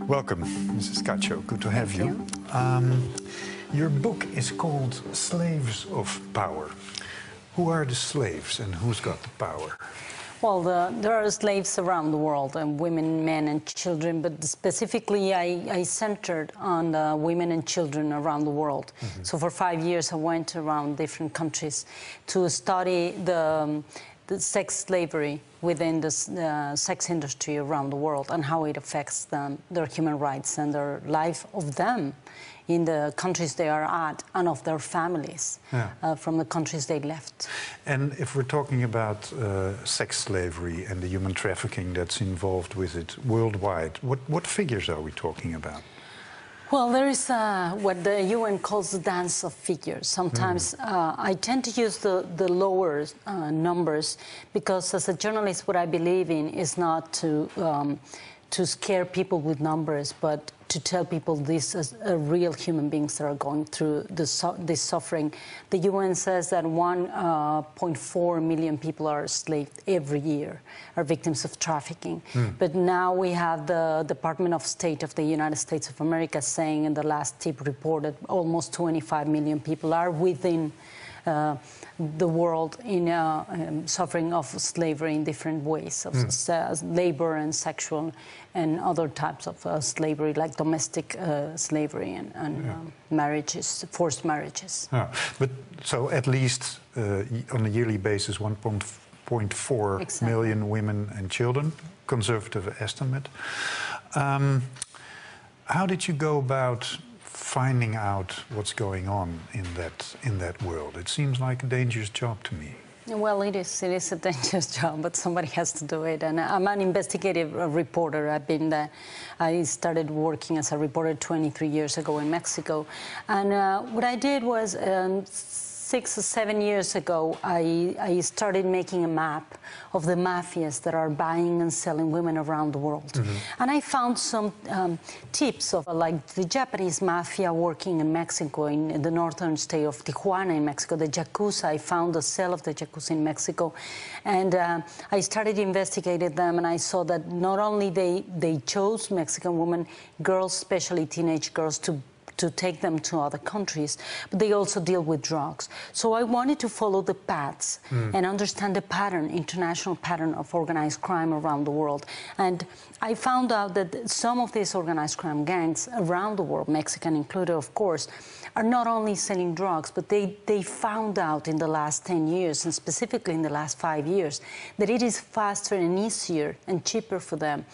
Welcome, Mrs. Cacho. Good to have you. Your book is called Slaves of Power. Who are the slaves and who's got the power? Well, there are slaves around the world, and women, men, and children, but specifically I centered on the women and children around the world. So for 5 years I went around different countries to study the sex slavery within the sex industry around the world and how it affects them, their human rights and their life of them in the countries they are at and of their families from the countries they left. And if we're talking about sex slavery and the human trafficking that's involved with it worldwide, what figures are we talking about? Well, there is what the UN calls the dance of figures. Sometimes I tend to use the lower numbers because as a journalist what I believe in is not to scare people with numbers, but to tell people these are real human beings that are going through this suffering. The UN says that 1.4 million people are enslaved every year, are victims of trafficking. But now we have the Department of State of the United States of America saying in the last TIP report that almost 25 million people are within the world in suffering of slavery in different ways, of labor and sexual and other types of slavery, like domestic slavery and marriages, forced marriages. But so at least on a yearly basis, 1.4 million women and children, conservative estimate. How did you go about finding out what's going on in that world? It seems like a dangerous job to me. Well, it is a dangerous job, but somebody has to do it. And I'm an investigative reporter. I started working as a reporter 23 years ago in Mexico. And what I did was 6 or 7 years ago, I started making a map of the mafias that are buying and selling women around the world. And I found some tips of like the Japanese mafia working in Mexico, in the northern state of Tijuana in Mexico, the Yakuza. I found the cell of the Yakuza in Mexico. And I started investigating them, and I saw that not only they chose Mexican women, girls, especially teenage girls, to take them to other countries, but they also deal with drugs. So I wanted to follow the paths and understand the pattern, international pattern of organized crime around the world. And I found out that some of these organized crime gangs around the world, Mexican included, of course, are not only selling drugs, but they found out in the last 10 years, and specifically in the last 5 years, that it is faster and easier and cheaper for them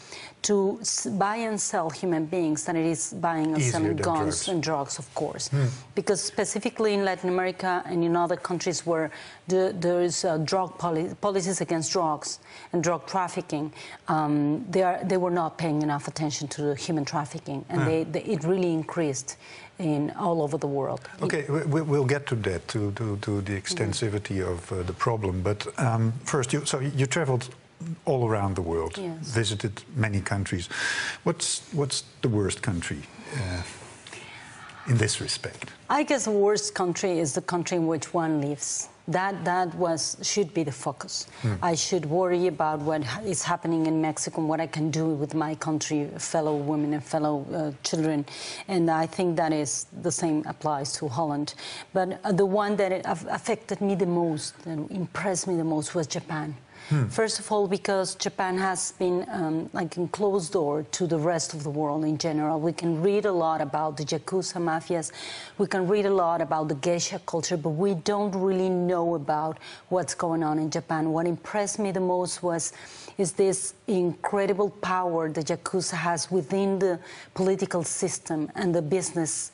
to buy and sell human beings than it is buying and selling guns and drugs, of course. Because specifically in Latin America and in other countries where there is drug policies against drugs and drug trafficking, they were not paying enough attention to the human trafficking, and it really increased all over the world. Okay, we'll get to that, to the extensivity of the problem. But first, you traveled all around the world, visited many countries. What's the worst country in this respect? I guess the worst country is the country in which one lives. That should be the focus. I should worry about what is happening in Mexico and what I can do with my country, fellow women and fellow children. And I think that is the same applies to Holland. But the one that affected me the most and impressed me the most was Japan. First of all, because Japan has been like a closed door to the rest of the world in general. We can read a lot about the Yakuza mafias, we can read a lot about the geisha culture, but we don't really know about what's going on in Japan. What impressed me the most is this incredible power the Yakuza has within the political system and the business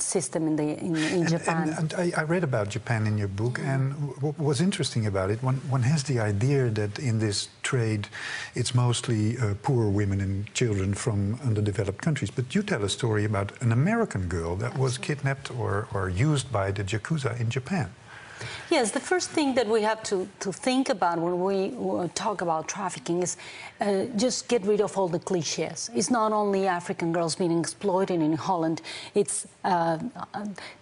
system in Japan. And I read about Japan in your book, and what was interesting about it, one has the idea that in this trade it's mostly poor women and children from underdeveloped countries. But you tell a story about an American girl that was kidnapped or used by the Yakuza in Japan. Yes, the first thing that we have to think about when we talk about trafficking is just get rid of all the cliches. It's not only African girls being exploited in Holland, it's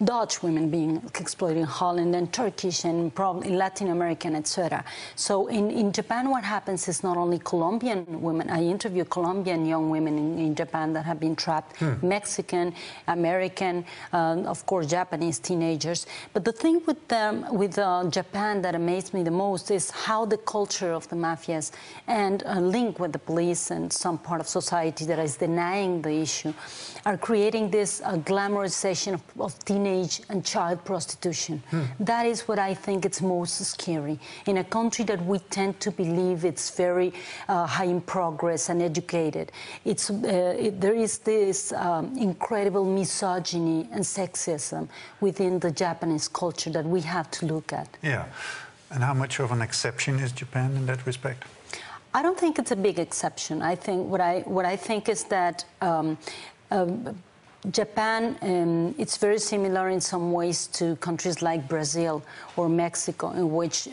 Dutch women being exploited in Holland, and Turkish, and probably Latin American, etc. So in Japan, what happens is not only Colombian women. I interview Colombian young women in Japan that have been trapped, Mexican, American, of course, Japanese teenagers. But the thing with Japan that amazed me the most is how the culture of the mafias and link with the police and some part of society that is denying the issue are creating this glamorization of teenage and child prostitution. That is what I think is most scary. In a country that we tend to believe it's very high in progress and educated, there is this incredible misogyny and sexism within the Japanese culture that we have to look at. Yeah. And how much of an exception is Japan in that respect? I don't think it's a big exception. I think what I think is that Japan, it's very similar in some ways to countries like Brazil or Mexico, in which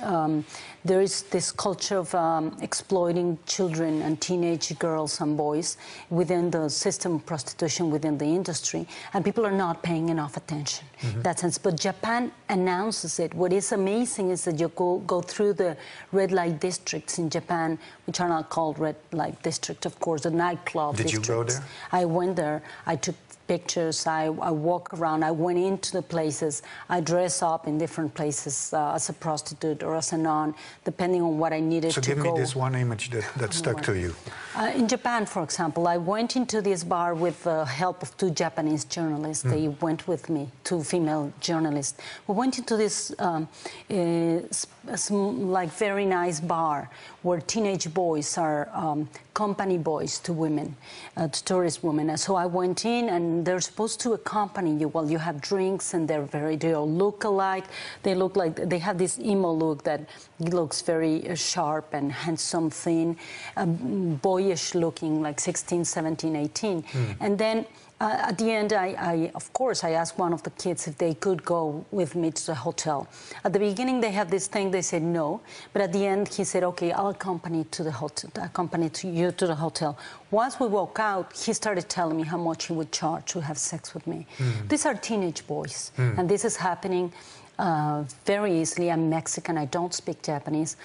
there is this culture of exploiting children and teenage girls and boys within the system of prostitution, within the industry, and people are not paying enough attention in that sense. But Japan announces it. What is amazing is that you go through the red light districts in Japan, which are not called red light district, of course, the nightclub districts. Did you go there? I went there. I took pictures, I walk around, I went into the places, I dress up in different places as a prostitute or as a nun, depending on what I needed to go. So give me this one image that stuck to you. In Japan, for example, I went into this bar with the help of two Japanese journalists. They went with me, two female journalists. We went into this like very nice bar where teenage boys are company boys to women, to tourist women. And so I went in, and they're supposed to accompany you while you have drinks, and they all look alike. They look like they have this emo look that looks very sharp and handsome, thin, boyish looking, like 16, 17, 18. And then at the end, of course, I asked one of the kids if they could go with me to the hotel. At the beginning, they had this thing. They said no, but at the end, he said, "Okay, I'll accompany you to the hotel." Once we walk out, he started telling me how much he would charge to have sex with me. These are teenage boys, and this is happening very easily. I'm Mexican. I don't speak Japanese.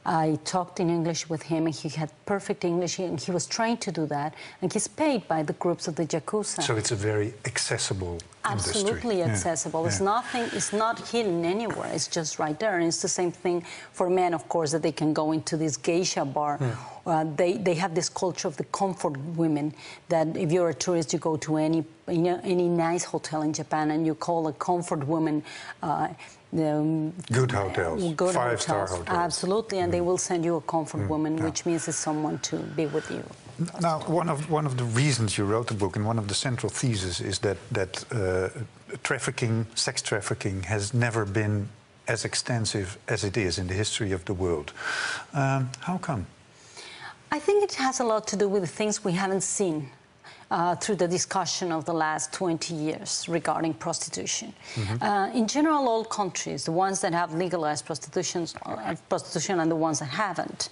I talked in English with him, and he had perfect English, and he was trained to do that, and he's paid by the groups of the Yakuza. So it's a very accessible industry. Absolutely accessible. Yeah. It's not hidden anywhere. It's just right there. And it's the same thing for men, of course, that they can go into this geisha bar. They have this culture of the comfort women, that if you're a tourist, you go to any nice hotel in Japan, and you call a comfort woman good hotels, good five-star hotels. Absolutely, and they will send you a comfort woman, which means it's someone to be with you. Now, one of the reasons you wrote the book, and one of the central theses, is that sex trafficking, has never been as extensive as it is in the history of the world. How come? I think it has a lot to do with the things we haven't seen through the discussion of the last 20 years regarding prostitution. In general, all countries, the ones that have legalized prostitution and the ones that haven't,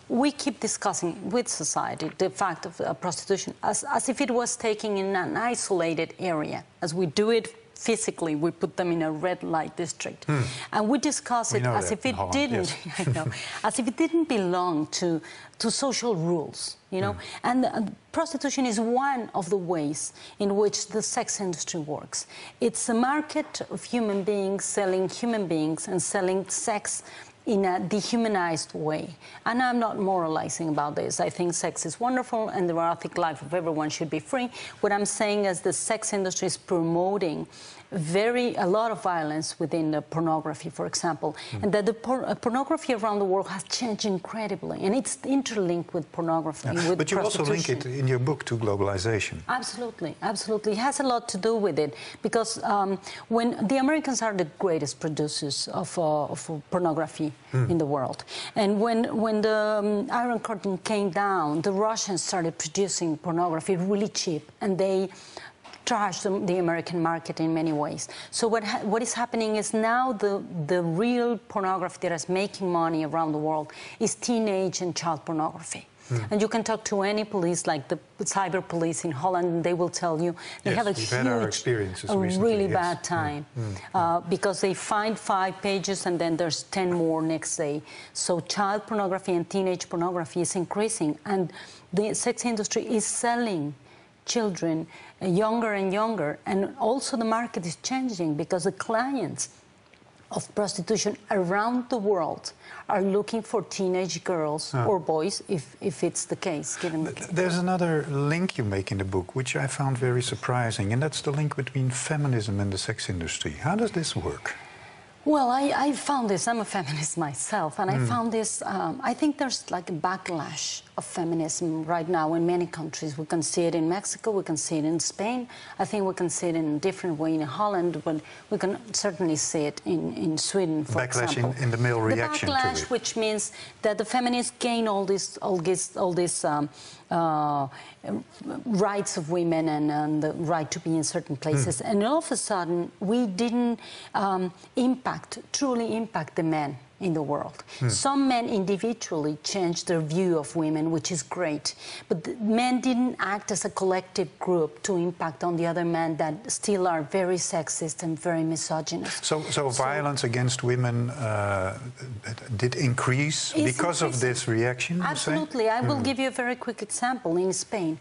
we keep discussing with society the fact of prostitution as if it was taken in an isolated area, as we do it physically. We put them in a red light district, and we discuss it as if it didn't. Yes. I know, as if it didn't belong to social rules, you know. And prostitution is one of the ways in which the sex industry works. It's a market of human beings selling human beings and selling sex in a dehumanized way. And I'm not moralizing about this. I think sex is wonderful, and the erotic life of everyone should be free. What I'm saying is the sex industry is promoting a lot of violence within the pornography, for example, and that the pornography around the world has changed incredibly, and it's interlinked with pornography, with But you also link it in your book to globalization. Absolutely, absolutely. It has a lot to do with it, because when the Americans are the greatest producers of pornography in the world, and when the Iron Curtain came down, the Russians started producing pornography really cheap, and they trash the American market in many ways. So what is happening is now the real pornography that is making money around the world is teenage and child pornography. And you can talk to any police, like the cyber police in Holland, and they will tell you they have a huge, really bad time because they find 5 pages and then there's 10 more next day. So child pornography and teenage pornography is increasing, and the sex industry is selling children younger and younger, and also the market is changing because the clients of prostitution around the world are looking for teenage girls or boys, if it's the case, given the case. There's another link you make in the book, which I found very surprising, and that's the link between feminism and the sex industry. How does this work? Well, I found this, I'm a feminist myself, and I found this, I think there's like a backlash of feminism right now in many countries. We can see it in Mexico, we can see it in Spain, I think we can see it in a different way in Holland, but we can certainly see it in Sweden, for example. Backlash in the male reaction to it. The backlash, which means that the feminists gain all these rights of women and the right to be in certain places, and all of a sudden we didn't truly impact the men in the world. Some men individually changed their view of women, which is great, but the men didn't act as a collective group to impact on the other men that still are very sexist and very misogynist. So violence against women did increase because of this reaction? Absolutely. I will give you a very quick example. In Spain,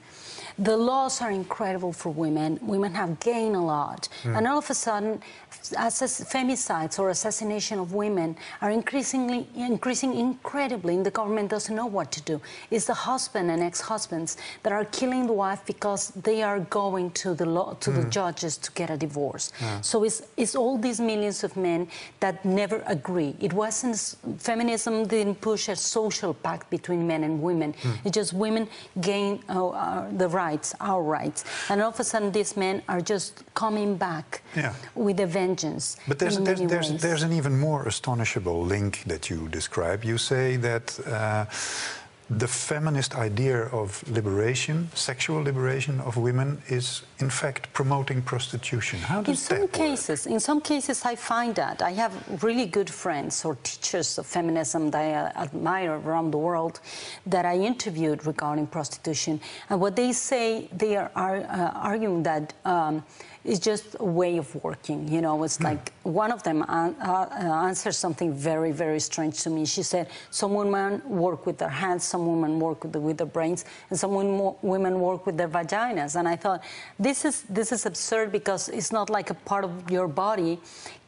the laws are incredible for women. Women have gained a lot. And all of a sudden, femicides or assassination of women are increasing incredibly, and the government doesn't know what to do. It's the husband and ex-husbands that are killing the wife because they are going to the judges to get a divorce. So it's all these millions of men that never agree. It wasn't, feminism didn't push a social pact between men and women. It's just women gain the rights, our rights. And all of a sudden these men are just coming back with a vengeance. But there's an even more astonishable link that you describe. You say that the feminist idea of liberation, sexual liberation of women, is in fact promoting prostitution. How does that work? In some cases I find that. I have really good friends or teachers of feminism that I admire around the world that I interviewed regarding prostitution. And what they say, they are arguing that it's just a way of working, you know. It's like one of them answered something very, very strange to me. She said, some women work with their hands, some women work with their brains, and some women work with their vaginas. And I thought, this is absurd, because it's not like a part of your body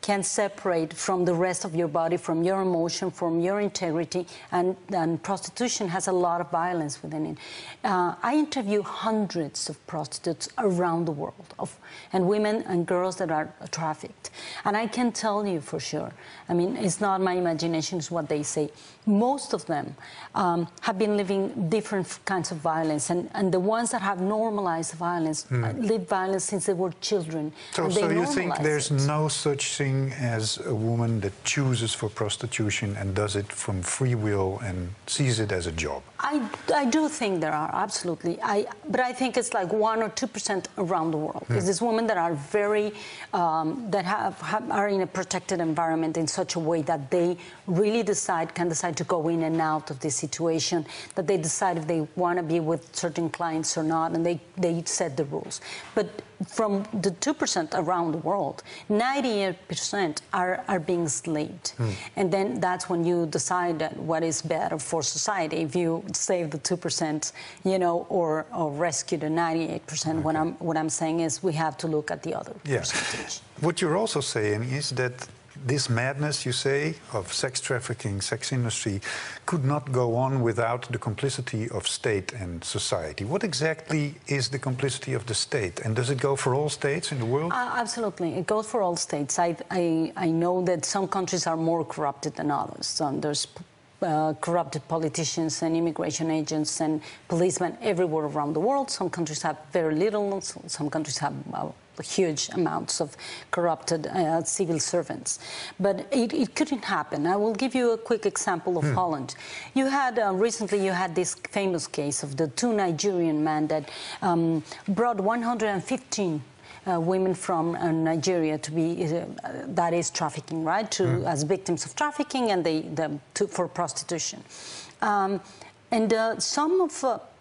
can separate from the rest of your body, from your emotion, from your integrity, and prostitution has a lot of violence within it. I interview hundreds of prostitutes around the world, and women and girls that are trafficked. And I can tell you for sure, I mean, it's not my imagination, it's what they say. Most of them have been living different kinds of violence, and the ones that have normalized violence live violence since they were children. So you think there's no such thing as a woman that chooses for prostitution and does it from free will and sees it as a job? I do think there are, absolutely. But I think it's like 1 or 2% around the world. It's these women that are very, that are in a protected environment in such a way that they really can decide to go in and out of this situation, that they decide if they want to be with certain clients or not, and they set the rules. But from the 2% around the world, 98% are being enslaved. And then that's when you decide that what is better for society, if you save the 2%, you know, or rescue the 98%. What I'm saying is we have to look at the other percentage. What you're also saying is that this madness, you say, of sex trafficking, sex industry, could not go on without the complicity of state and society. What exactly is the complicity of the state? And does it go for all states in the world? Absolutely. It goes for all states. I know that some countries are more corrupted than others. There's corrupted politicians and immigration agents and policemen everywhere around the world. Some countries have very little, some countries have huge amounts of corrupted civil servants. But it couldn't happen. I will give you a quick example of Holland. You had, recently you had this famous case of the 2 Nigerian men that brought 115 women from Nigeria to be, that is trafficking, right, as victims of trafficking and for prostitution. Some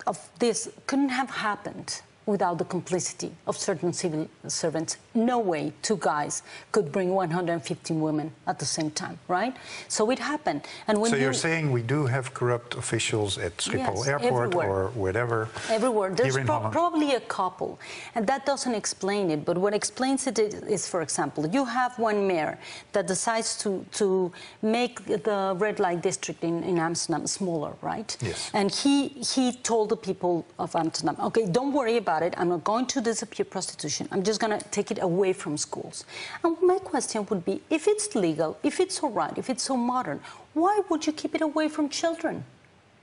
of this couldn't have happened without the complicity of certain civil servants. No way 2 guys could bring 150 women at the same time, right? So it happened. And when you're saying we do have corrupt officials at Schiphol Airport everywhere. or whatever? Everywhere. There's probably a couple. And that doesn't explain it. But what explains it is, for example, you have one mayor that decides to make the red light district in Amsterdam smaller, right? Yes. And he told the people of Amsterdam, okay, don't worry about it. I'm not going to disappear prostitution. I'm just going to take it away from schools. And my question would be, if it's legal, if it's all right, if it's so modern, why would you keep it away from children?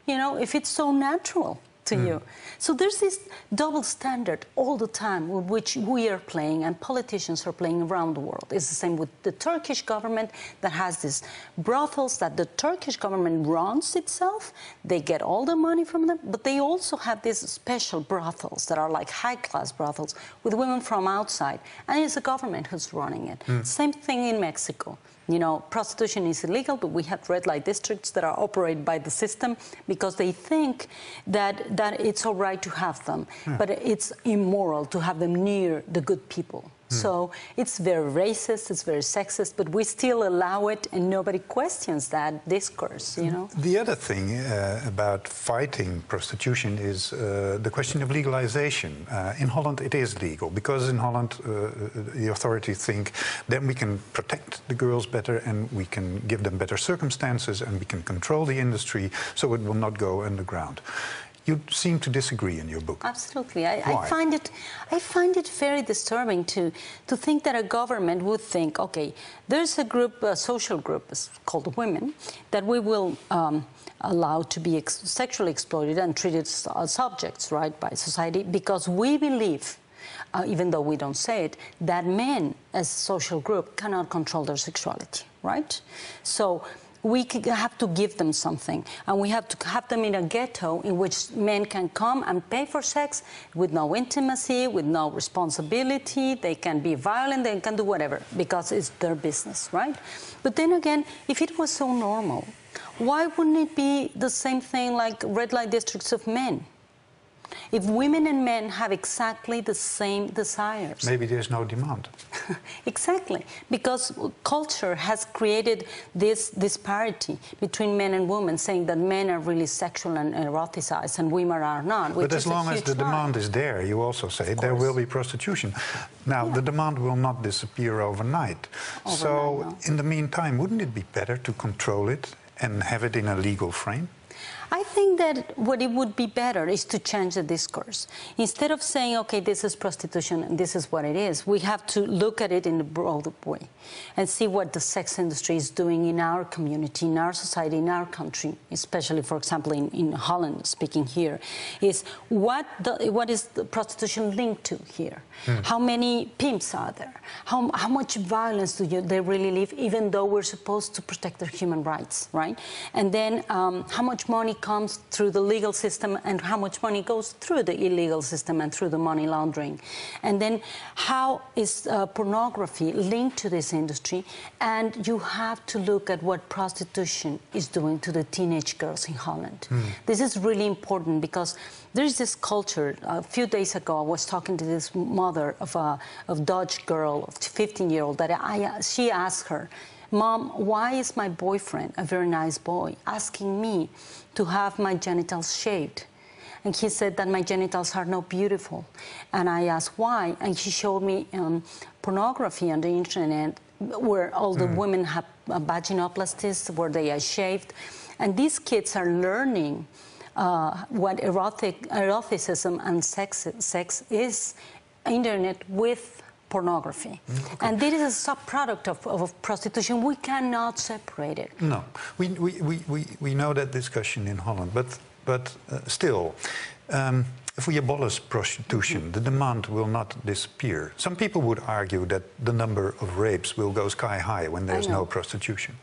You know, if it's so natural to you. So there's this double standard all the time with which we are playing and politicians are playing around the world. It's the same with the Turkish government that has these brothels that the Turkish government runs itself. They get all the money from them, but they also have these special brothels that are like high-class brothels with women from outside, and it's the government who's running it. Same thing in Mexico. You know, prostitution is illegal, but we have red light districts that are operated by the system because they think that it's all right to have them, but it's immoral to have them near the good people. So it's very racist, it's very sexist, but we still allow it and nobody questions that discourse, you know? The other thing about fighting prostitution is the question of legalization. In Holland it is legal because in Holland the authorities think then we can protect the girls better and we can give them better circumstances and we can control the industry so it will not go underground. You seem to disagree in your book. Absolutely. I find it very disturbing to think that a government would think, okay, there's a group, a social group called women, that we will allow to be sexually exploited and treated as subjects, right, by society, because we believe, even though we don't say it, that men as a social group cannot control their sexuality, right? So we have to give them something, and we have to have them in a ghetto in which men can come and pay for sex with no intimacy, with no responsibility. They can be violent, they can do whatever, because it's their business, right? But then again, if it was so normal, why wouldn't it be the same thing like red light districts of men? If women and men have exactly the same desires. Maybe there's no demand. Exactly, because culture has created this disparity between men and women, saying that men are really sexual and eroticized and women are not. But as long as the demand is there, you also say there will be prostitution. Now, the demand will not disappear overnight. So, in the meantime, wouldn't it be better to control it and have it in a legal frame? I think that what it would be better is to change the discourse. Instead of saying, okay, this is prostitution and this is what it is, we have to look at it in a broader way and see what the sex industry is doing in our community, in our society, in our country, especially, for example, in Holland, speaking here, is what is the prostitution linked to here? How many pimps are there? How much violence do they really live, even though we're supposed to protect their human rights, right? And then how much money comes through the legal system and how much money goes through the illegal system and through the money laundering. And then how is pornography linked to this industry? And you have to look at what prostitution is doing to the teenage girls in Holland. This is really important because there's this culture. A few days ago, I was talking to this mother of a Dutch girl, a 15-year-old, that she asked her, Mom, why is my boyfriend, a very nice boy, asking me to have my genitals shaved? And he said that my genitals are not beautiful. And I asked why, and he showed me pornography on the internet where all the women have vaginoplasties, where they are shaved. And these kids are learning what eroticism and sex is, internet with pornography. And this is a subproduct of prostitution. We cannot separate it. No, we know that discussion in Holland, but still, if we abolish prostitution, the demand will not disappear. Some people would argue that the number of rapes will go sky high when there's no prostitution.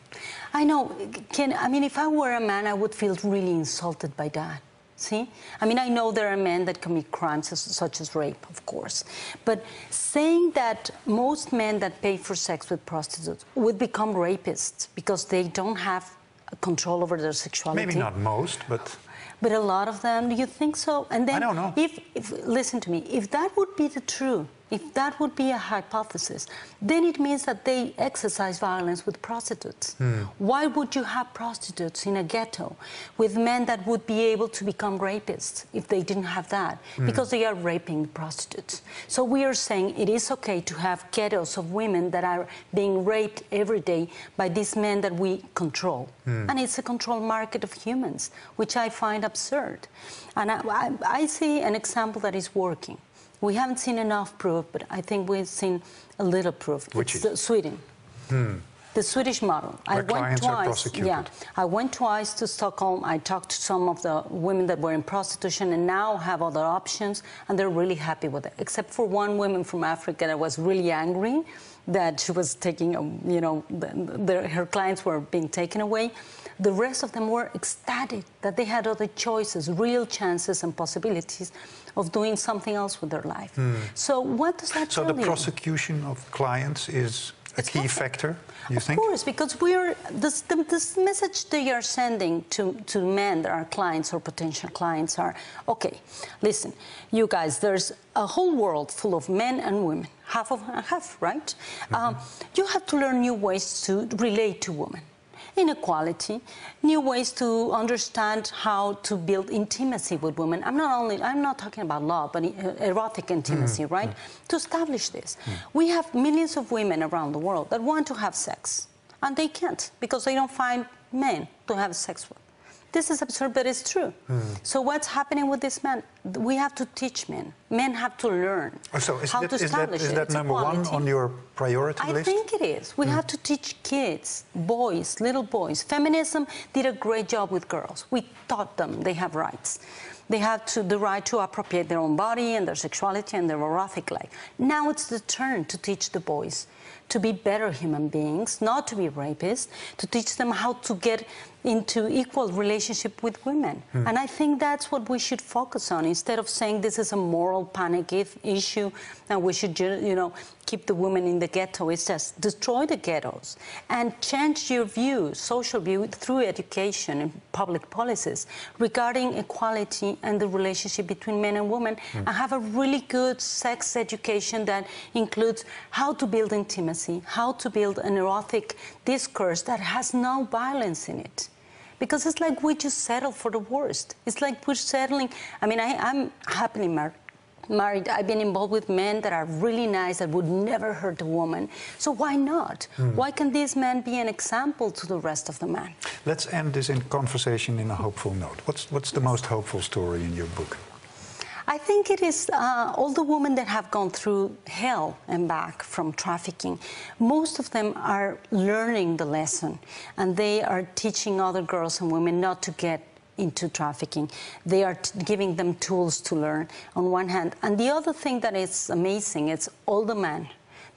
I know. I mean, if I were a man, I would feel really insulted by that. See? I mean, I know there are men that commit crimes such as rape, of course. But saying that most men that pay for sex with prostitutes would become rapists because they don't have control over their sexuality. Maybe not most, but... But a lot of them, do you think so? And then, I don't know. If listen to me, if that would be the truth, if that would be a hypothesis, then it means that they exercise violence with prostitutes. Why would you have prostitutes in a ghetto with men that would be able to become rapists if they didn't have that? Because they are raping prostitutes. So we are saying it is okay to have ghettos of women that are being raped every day by these men that we control. And it's a controlled market of humans, which I find absurd. And I see an example that is working. We haven't seen enough proof, but I think we've seen a little proof. Which is? Sweden. The Swedish model. Where clients are prosecuted. Yeah, I went twice to Stockholm. I talked to some of the women that were in prostitution and now have other options, and they're really happy with it. Except for one woman from Africa that was really angry that she was taking, you know, her clients were being taken away. The rest of them were ecstatic that they had other choices, real chances and possibilities of doing something else with their life. So what does that tell you? So the prosecution of clients is a key factor, you think? Of course, because this message they are sending to men that are clients or potential clients are, okay, listen, you guys, there's a whole world full of men and women, half of half, right? You have to learn new ways to relate to women. Inequality, new ways to understand how to build intimacy with women. I'm not talking about love, but erotic intimacy, right? To establish this. We have millions of women around the world that want to have sex, and they can't because they don't find men to have sex with. This is absurd, but it's true. So what's happening with this man? We have to teach men. Men have to learn how to establish it. Is that number one on your priority list? I think it is. We have to teach kids, boys, little boys. Feminism did a great job with girls. We taught them they have rights. They have the right to appropriate their own body and their sexuality and their erotic life. Now it's the turn to teach the boys to be better human beings, not to be rapists, to teach them how to get into equal relationship with women. And I think that's what we should focus on instead of saying this is a moral panic issue and we should, you know, keep the women in the ghetto. It's just destroy the ghettos and change your view, social view, through education and public policies regarding equality and the relationship between men and women, and have a really good sex education that includes how to build intimacy, how to build an erotic discourse that has no violence in it. Because it's like we just settle for the worst. It's like we're settling. I mean, I'm happily married. I've been involved with men that are really nice, that would never hurt a woman. So why not? Why can this man be an example to the rest of the men? Let's end this conversation in a hopeful note. What's the most hopeful story in your book? I think it is all the women that have gone through hell and back from trafficking. Most of them are learning the lesson, and they are teaching other girls and women not to get into trafficking. They are giving them tools to learn on one hand. And the other thing that is amazing, it's all the men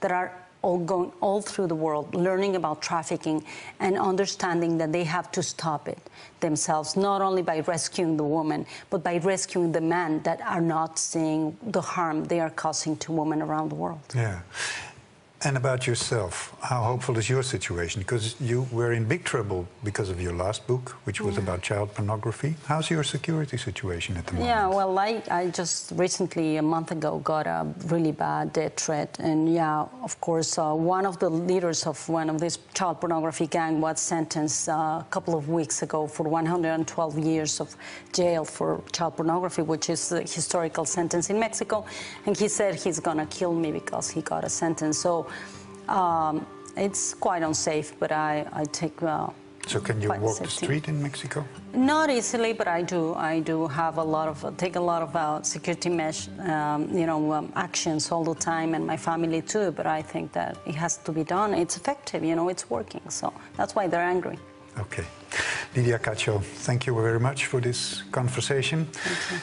that are all going all through the world, learning about trafficking and understanding that they have to stop it themselves, not only by rescuing the woman, but by rescuing the men that are not seeing the harm they are causing to women around the world. Yeah. And about yourself, how hopeful is your situation? Because you were in big trouble because of your last book, which was about child pornography. How's your security situation at the moment? Yeah, well, I just recently, a month ago, got a really bad death threat. And yeah, of course, one of the leaders of one of this child pornography gang was sentenced a couple of weeks ago for 112 years of jail for child pornography, which is a historical sentence in Mexico. And he said he's gonna kill me because he got a sentence. So it's quite unsafe, but I take so can you walk the street in Mexico? Not easily, but I do have a lot of take a lot of security actions all the time, and my family too. But I think that it has to be done. It's effective, you know, it's working. So that's why they're angry. Okay, Lydia Cacho, thank you very much for this conversation. Thank you.